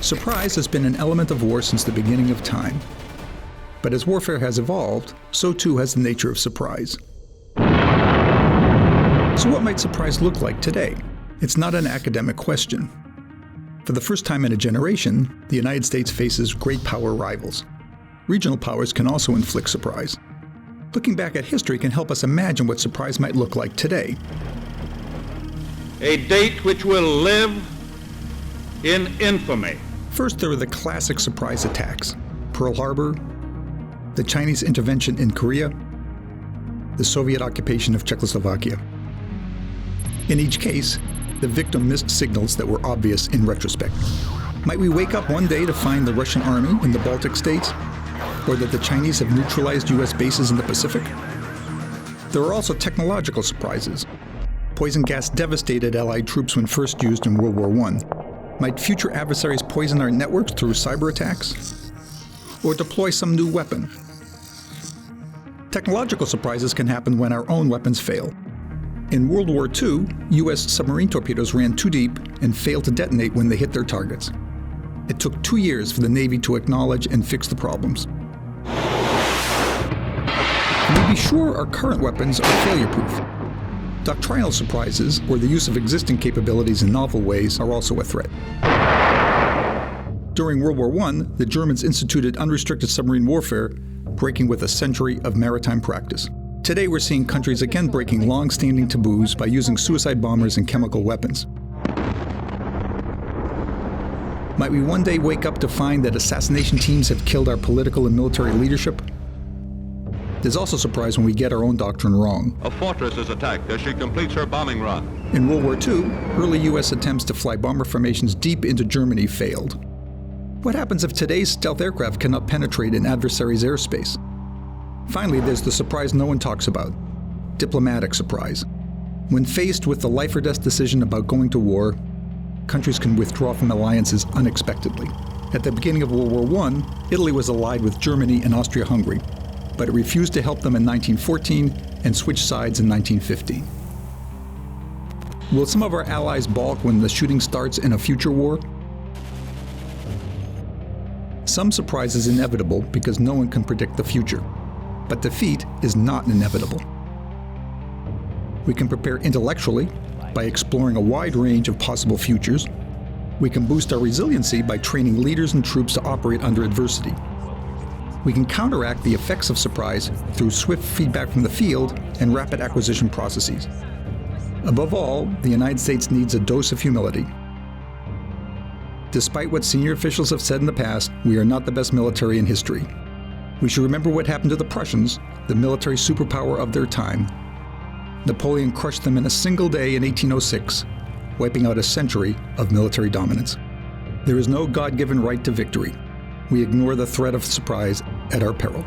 Surprise has been an element of war since the beginning of time. But as warfare has evolved, so too has the nature of surprise. So what might surprise look like today? It's not an academic question. For the first time in a generation, the United States faces great power rivals. Regional powers can also inflict surprise. Looking back at history can help us imagine what surprise might look like today. A date which will live in infamy. First, there are the classic surprise attacks: Pearl Harbor, the Chinese intervention in Korea, the Soviet occupation of Czechoslovakia. In each case, the victim missed signals that were obvious in retrospect. Might we wake up one day to find the Russian army in the Baltic states, or that the Chinese have neutralized U.S. bases in the Pacific? There are also technological surprises. Poison gas devastated Allied troops when first used in World War I. Might future adversaries poison our networks through cyber attacks? Or deploy some new weapon? Technological surprises can happen when our own weapons fail. In World War II, U.S. submarine torpedoes ran too deep and failed to detonate when they hit their targets. It took 2 years for the Navy to acknowledge and fix the problems. Can we be sure our current weapons are failure-proof? Doctrinal surprises, or the use of existing capabilities in novel ways, are also a threat. During World War I, the Germans instituted unrestricted submarine warfare, breaking with a century of maritime practice. Today we're seeing countries again breaking long-standing taboos by using suicide bombers and chemical weapons. Might we one day wake up to find that assassination teams have killed our political and military leadership? There's also surprise when we get our own doctrine wrong. A fortress is attacked as she completes her bombing run. In World War II, early U.S. attempts to fly bomber formations deep into Germany failed. What happens if today's stealth aircraft cannot penetrate an adversary's airspace? Finally, there's the surprise no one talks about: diplomatic surprise. When faced with the life or death decision about going to war, countries can withdraw from alliances unexpectedly. At the beginning of World War I, Italy was allied with Germany and Austria-Hungary, but it refused to help them in 1914 and switched sides in 1915. Will some of our allies balk when the shooting starts in a future war? Some surprise is inevitable because no one can predict the future, but defeat is not inevitable. We can prepare intellectually by exploring a wide range of possible futures. We can boost our resiliency by training leaders and troops to operate under adversity. We can counteract the effects of surprise through swift feedback from the field and rapid acquisition processes. Above all, the United States needs a dose of humility. Despite what senior officials have said in the past, we are not the best military in history. We should remember what happened to the Prussians, the military superpower of their time. Napoleon crushed them in a single day in 1806, wiping out a century of military dominance. There is no God-given right to victory. We ignore the threat of surprise at our peril.